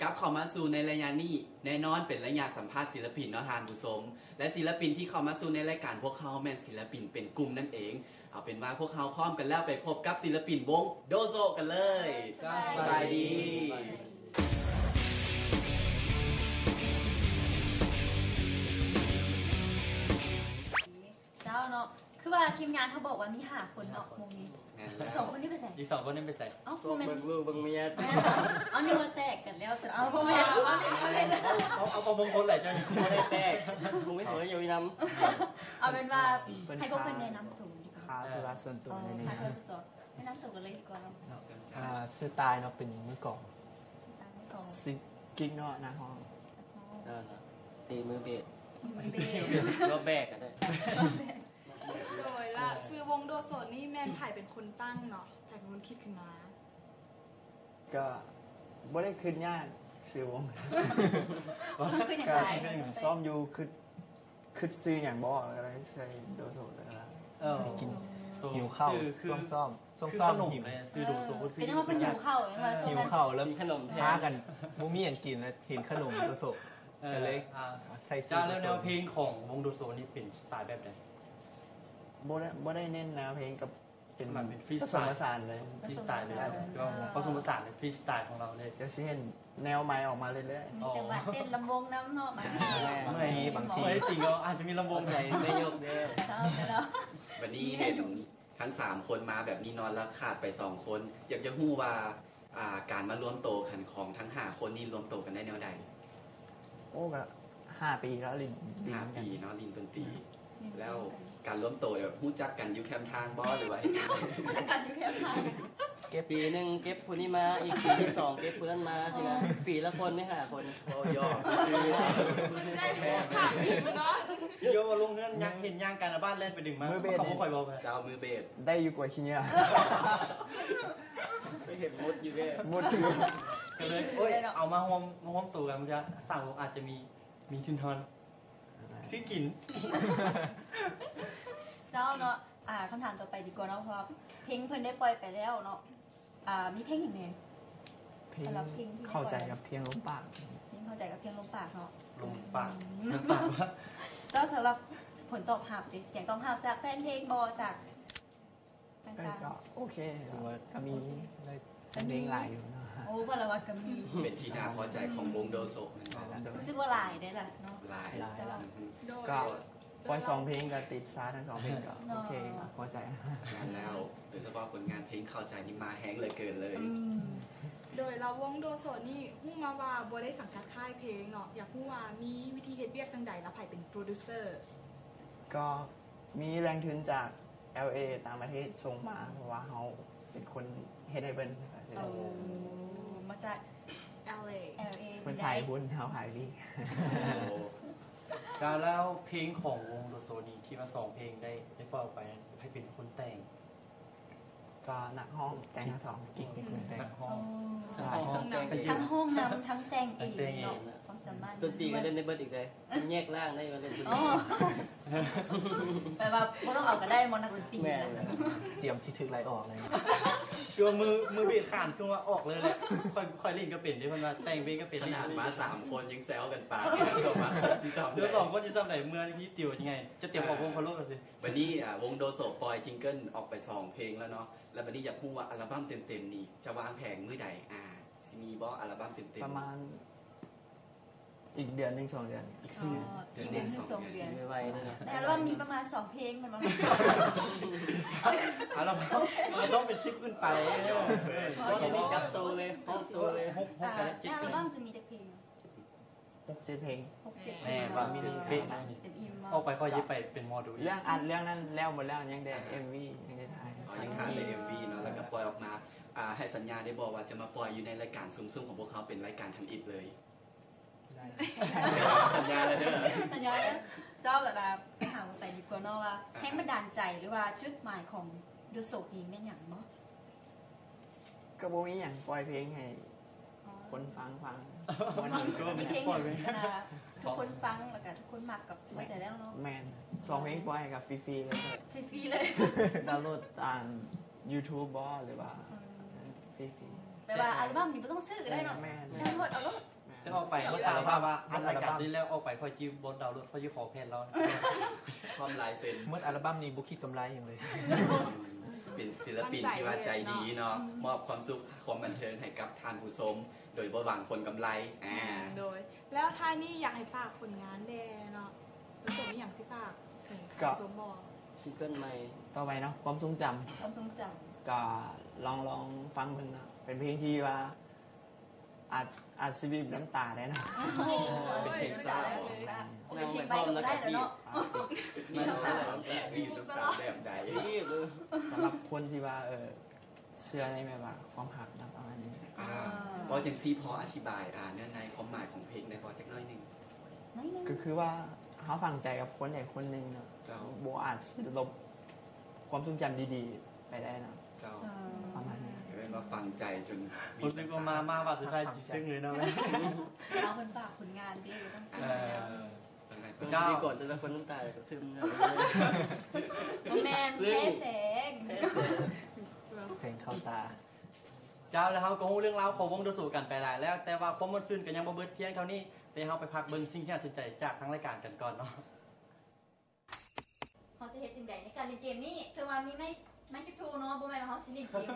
กับเข้ามาสู่ในระยะนี้แน่นอนเป็นระยะสัมภาษณ์ศิลปินเนาะทานผู้ชมและศิลปินที่เข้ามาสู่ในรายการพวกเขาแม่นศิลปินเป็นกลุ่มนั่นเองเอาเป็นว่าพวกเขาพร้อมกันแล้วไปพบกับศิลปินวงโดโซกันเลยสบายดีเจ้าเนาะคือว่าทีมงานเขาบอกว่ามี5 คนเนาะวงนี้2 คนนี่ไปใส่อีก2 คนนี่ไปใส่เอ้า เบิ่งเมียเอานี่มาแตกกันแล้วเสร็จเอาพ่อแม่เอาประมงคนไหลเจ้านี่บ่ได้แตกคงไม่สวยอยู่นำเอาเป็นว่าให้พวกเพิ่นแนะนำตัวดีกว่าค้าธุระส่วนตัวในนี้ ค่ะตัวแนะนำตัวกันเลยดีกว่าเนาะสไตล์เนาะเป็นมือกลองซิกิ๊กเนาะนะห้องตีมือเบสก็แบกกันได้โดยละซื้อวงโดโซนี่แม่นไผ่เป็นคนตั้งเนาะไผ่เป็นคนคิดขึ้นมาก็บ่ได้ขึ้นยากซื้อวงก็ซ้อมอยู่คือซื้ออย่างบ่อะไรใช้โดโซแล้วก็กินหิวข้าวซ้อมขนมเลยซื้อดูสูเป็นว่าเป็นหิวข้าวหิวข้าวแล้วขนมพากันบ่มีอันกินแล้วเห็นขนมโดโซก็เลยใส่จ้าแล้วแนวเพลงของวงโดโซนี่เป็นสไตล์แบบไหนบ่ได้เน้นแนวเพลงกับเป็นฟรีสไตล์เลยฟรีสไตล์เลยก็ผสมผสานในฟรีสไตล์ของเราเลยจะเห็นแนวใหม่ออกมาเรื่อยๆมีจังหวะเต้นลำวงน้ำเนาะมาบางทีจริงก็อาจจะมีลำวงใส่ไม่ยกเด้วันนี้เห็นทั้ง3 คนมาแบบนี้นอนแล้วขาดไป2 คนอยากจะฮู้ว่าการมารวมโตกันของทั้ง5 คนนี่รวมโตกันได้แนวใดโอ้ก็5 ปีแล้ว5 ปีเนาะลินดนตรีแล้วการร่วมโตแบบฮู้จักกันอยู่แคมป์ทางบ่หรือว่ากันอยู่แคมป์ทางเก็บปีนึงเก็บผู้นี้มาอีกปีที่2เก็บผู้นั้นมาทีละปีละคนไม่5 คนโอ้ยอได้แค่ผ่านเนาะโยมาลงเฮือนยังเห็นย่างกันบ้านเล่นไปดึงมาเขาบ่ค่อยบอกเจ้ามือเบสได้อยู่กว่าขี้เหงื่อไปเห็นมดอยู่เด้มดอยู่ก็เลยโอ้ยเอามาห้อมตู่กันมันจะสั่งอาจจะมีทุนทอนซื้อกินเจ้าเนาะคำถามต่อไปดีกว่าเนาะเพราะเพลงเพิ่นได้ปล่อยไปแล้วเนาะมีเพลงอย่างไงสำหรับเพลงที่เข้าใจกับเพียงลมปากเพลงเข้าใจกับเพียงลมปากเนาะลมปากว่าเจ้าสำหรับผลตอบรับเสียงตอบรับจากแฟนเพลงบอจากต่างๆก็โอเคก็มีเพลงหลายอยู่นะโอ้พลวัตก็มีเป็นที่น่าพอใจของวงโดโซรู้สึกว่าหลายได้แหละเนาะหลายก็ปล่อย2 เพลงก็ติดซาทั้ง2 เพลงก็โอเคพอใจงานแล้วโดยเฉพาะผลงานเพลงเข้าใจนี่มาแห้งเลยเกินเลยโดยเราวงโดโซนี่ฮู้มาว่าบ่ได้สังกัดค่ายเพลงเนาะอยากฮู้ว่ามีวิธีเฮ็ดเวียกจังใดแล้วไผ่เป็นโปรดิวเซอร์ก็มีแรงทุนจาก LA ต่างประเทศส่งมาเพราะว่าเขาเป็นคนเฮ็ดให้เพิ่นมาจาก LA คนถ่ายหุ้นเขาขายดีแล้วเพลงของวงโดโซนีที่มา2 เพลงได้ปล่อยออกไปให้เป็นคนแต่งก็นักห้องแต่งทั้ง2กิ๊กเป็นคนแต่งนักห้องทั้งห้องนำทั้งแต่งเองเนาะความสามารถดนตรีก็เล่นในเบิร์ดอีกเลยแยกล่างได้ก็เล่นดนตรีแปลว่าไม่ต้องเอาก็ได้มอนักดนตรีเตรียมที่ถึกไรออกเลยตัวมือเบียดขานคือว่าออกเลยแหละค่อยเล่นก็เป็นด้วยมันมาแต่งเพลงก็เป็นขนาดมา3 คนยังแซวกันปากส่งมาที่2เดี๋ยว2 คนจะซ้ำไหนเมื่อที่ติวยังไงจะเตรียมออกวงพะโล้กันสิวันนี้วงโดโซปล่อยจิงเกิลออกไป2 เพลงแล้วเนาะแล้ววันนี้อยากพูดว่าอัลบั้มเต็มๆนี่จะวางแผงมื้อใดสิมีบ่อัลบั้มเต็มๆประมาณอีกเดือนนึง2 เดือนอีกเดือนนึง2 เดือนไม่ไหวเลยนะแต่ว่ามีประมาณ2 เพลงมันประมาณเราต้องเป็น10 ขึ้นไปเพราะมีจับโซเลยห้องโซเลยอัลบั้มจะมีแต่เพลง6-7 เพลงแม่ว่ามินิเพลงออกไปก็ยิบไปเป็นโมดูลเรื่องนั้นแล้วหมดแล้วยังได้ MV ยังได้ถ่ายยังถ่ายใน MV เนาะแล้วก็ปล่อยออกมาให้สัญญาได้บอกว่าจะมาปล่อยอยู่ในรายการซุ่มๆของพวกเขาเป็นรายการทันอิดเลยสัญญาเลยสัญญาแล้วเจ้าแบบไปหาแต่ดีกว่าเนาะว่าให้บันดาลใจหรือว่าจุดหมายของโดโซนีแม่นอย่างเนาะก็บ่มีอย่างปล่อยเพลงให้คนฟังวันนี้ก็มีเพลงทุกคนฟังแล้วก็ทุกคนมักกับเข้าใจแล้วเนาะแมน2 เพลงปล่อยกับฟรีๆเลยฟรีเลยดาวน์โหลดตาม YouTube บ่หรือว่าฟรีๆแปลว่าอัลบั้มนี่ไม่ต้องซื้อก็ได้เนาะดาวน์โหลดเอา จะออกไปเขาถามว่าอันรายการนี้แล้วออกไปพอจีบนดาวรถพอจีขอเพนเรา ความลายเซ็น เมื่ออัลบั้มนี้บุคิดกำไรอย่างเลย เป็นศิลปินที่ว่าใจดีเนาะมอบความสุขความบันเทิงให้กับทานผู้ชมโดยบ่หวังผลกำไรโดย แล้วท้ายนี้อยากให้ฝากผลงานแดเนาะรู้สึกมีอย่างสิฝากถึงสมบอก ซิงเกิลใหม่ ต่อไปเนาะความทรงจ ความทรงจ ำก็ลองฟังมันนะเป็นเพลงที่ว่าอาจสิบีบน้ำตาได้นะ ำ เป็นเพลงเศร้า เป็นเพลงใบก็ได้แล้วเนาะ นี่เราบีบน้ำตาแบบใด รีบเลย สำหรับคนที่ว่าเชื่อในแบบว่าความหักนะประมาณนี้ พอจังซีพออธิบายเนื่องในความหมายของเพลงในพอจักน้อยหนึ่ง ก็คือว่าเขาฝังใจกับคนใดคนหนึ่งเนาะ เจ้า โบอาจสิลบความทรงจำดีๆไปได้นะ เจ้า ประมาณนี้ เป็นว่าฟังใจจน รู้สึกว่ามาว่าสุดท้ายจิซึ้งเลยนะ เอาคนฝากผลงานดีต้องซื้อแล้ว เจ้าก่อนแต่ละคนน้ำตาก็ซึมนะ น้องแนนแพ้แสง เพลงเข้าตา เจ้าแล้วเขาก็รู้เรื่องราวของวงดนตรีกันไปหลายแล้ว แต่ว่าความมันซื่นกันยังบ่เบิดเพียงเท่านี้แต่เขาไปพักเบิ่งสิ่งที่น่าสนใจจากทางรายการกันก่อนเนาะ เขาจะเห็นจึงใดในการเล่นเกมนี้เซวามีไม่ชิทูเนาะโบแมนเขาชิลินเกม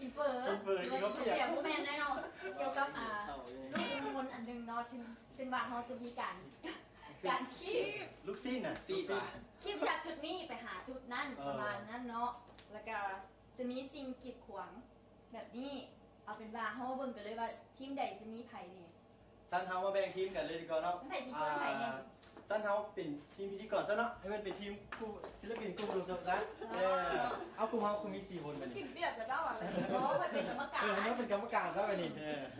อินเฟอร์เกี่ยวโบแมนแน่นอนเกี่ยวกับลูกอินวนอันหนึ่งเนาะซึ่งว่าเขาจะมีการคีบ ลูกสิ้นน่ะซีด คีบจากจุดนี้ไปหาจุดนั้นประมาณนั้นเนาะแล้วก็จะมีสิ่งกีดขวางแบบนี้เอาเป็นว่าเขาเบิ่งกันเลยว่าทีมใดจะมีไผ่เนี่ย สั้นเฮามาแบ่งทีมกันเลยดีกว่าเนาะ ไผ่จะมีไผ่เนี่ย สั้นเฮาเป็นทีมพิธีกรซะเนาะให้มันเป็นทีมคู่ศิลปินคู่ดนตรีซะเอาคู่เฮาคือมี4คนบัดนี้ กินเบียดกับเจ้าอะไร เพราะมันเป็นกรรมการ มันเป็นกรรมการซะบัดนี้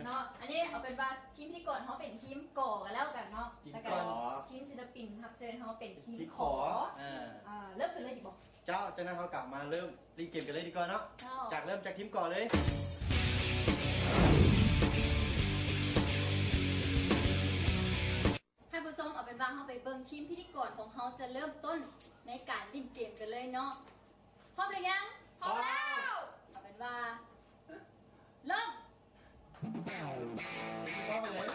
เนาะอันนี้เอาเป็นว่าทีมพิธีกรเขาเป็นทีมก่อกันแล้วกันเนาะแล้วก็ทีมศิลปินทับเซินเขาเป็นทีมขอเริ่มกันเลยดีบอก เจ้าจากนั้นเฮากลับมาเริ่มเล่นเกมกันเลยดีกว่าเนาะจากเริ่มจากทีมก่อนเลย ท่านผู้ชมเอาเป็นว่าเขาไปเบิ่งทีมพิธีกรของเขาจะเริ่มต้นในการเล่นเกมกันเลยเนาะพร้อมหรือยัง พร้อมแล้ว เอาเป็นว่าเริ่ม ต้องไปเลย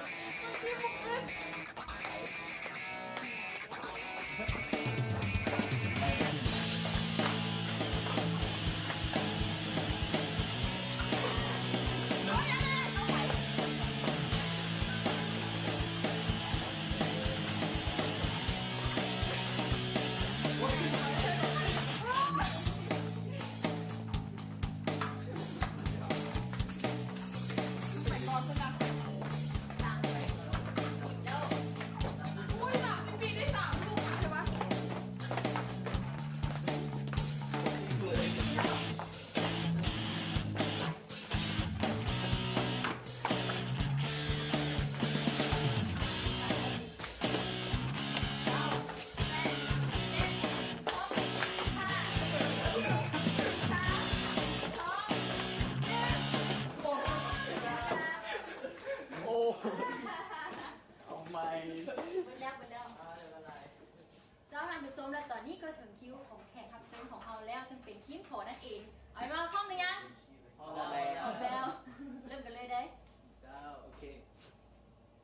เจ้าท่านผู้ชมและตอนนี้ก็ถึงคิวของแขกรับเชิญของเราแล้วซึ่งเป็นทีมขอนั่นเองเอาเป็นว่าพร้อมหรือยัง พร้อมแล้วเริ่มกันเลยได้โอเค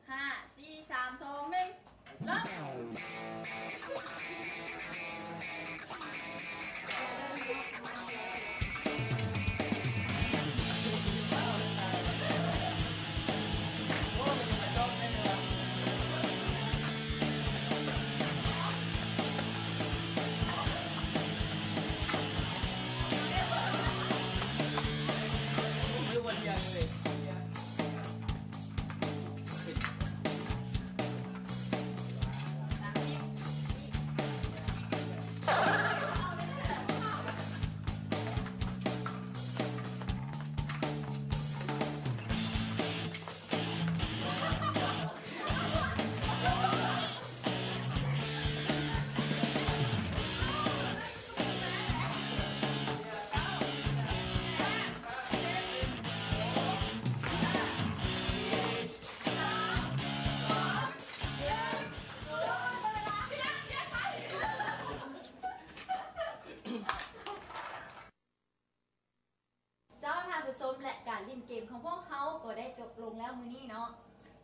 5 4 3 2 1เริ่ม เจ้าทานผู้ชมและการเล่นเกมของพวกเขาก็ได้จบลงแล้วมื้อนี้เนาะ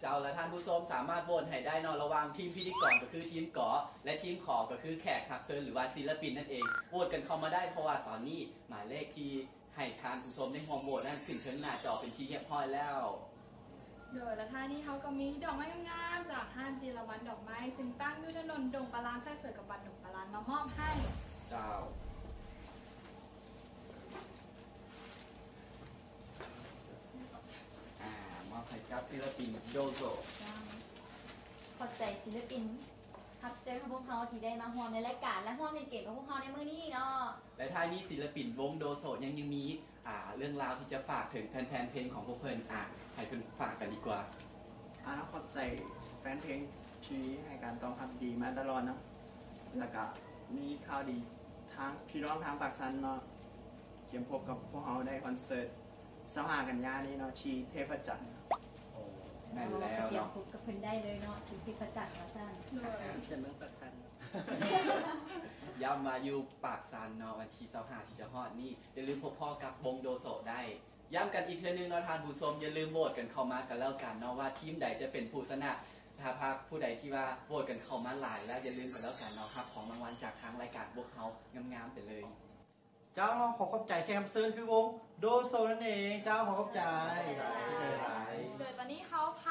เจ้าและท่านผู้ชมสามารถโหวตให้ได้เนอะระหว่างทีมพิธีกรก็คือทีมกอและทีมขอก็คือแขกรับเชิญหรือว่าศิลปินนั่นเองโหวตกันเข้ามาได้เพราะว่าตอนนี้หมายเลขที่ให้ท่านผู้ชมได้ร่วมโหวตนั้นขึ้นเทิงหน้าจอเป็นที่เรียบร้อยแล้ว โดยและท่านี้เขาก็มีดอกไม้งามๆจากห้างจีรวัตรดอกไม้ซึ่งตั้งอยู่ถนนดงปลาลานไส้สวยกับบันดงปลาลานมามอบให้ เจ้า มอบให้กับศิลปินโดโซ ขอบใจศิลปินทับเซอร์ของพวกเขาที่ได้มาร่วมในรายการและร่วมเล่นเกมกับพวกเขาในมื้อนี้เนาะ และท้ายนี้ศิลปินวงโดโซยังมีเรื่องราวที่จะฝากถึงแฟนๆเพลงของพวกเพิ่นให้เพิ่นฝากกันดีกว่า ขอบใจแฟนเพลงที่ให้การตอบรับดีมาตลอดเนาะแล้วก็มีข่าวดีทางพี่น้องทางปากซันเนาะเตรียมพบกับพวกเราได้คอนเสิร์ต25 กันยายนนี้เนาะที่เทพจันทร์ แม่นแล้ว เตรียม เนาะ พบกับเพิ่นได้เลยเนาะถึงที่ประจักษ์มาสั้น จะเมืองปักสัน ย้ำมาอยู่ปากซานเนาะวันที่25ที่จะฮอดนี่อย่าลืมพบพ่อกับวงโดโซได้ย้ำกันอีกเทื่อนึงเนาะทานผู้ชมอย่าลืมโหวตกันเข้ามากันแล้วกันเนาะว่าทีมใดจะเป็นผู้ชนะถ้าภาคผู้ใดที่ว่าโหวตกันเข้ามาหลายแล้วอย่าลืมกันแล้วกันเนาะครับของรางวัลจากทางรายการพวกเขางามๆไปเลย เจ้าขอขอบใจแขกรับเชิญคือวงโดโซนั่นเองเจ้าขอขอบใจ โดยตอนนี้เขาพา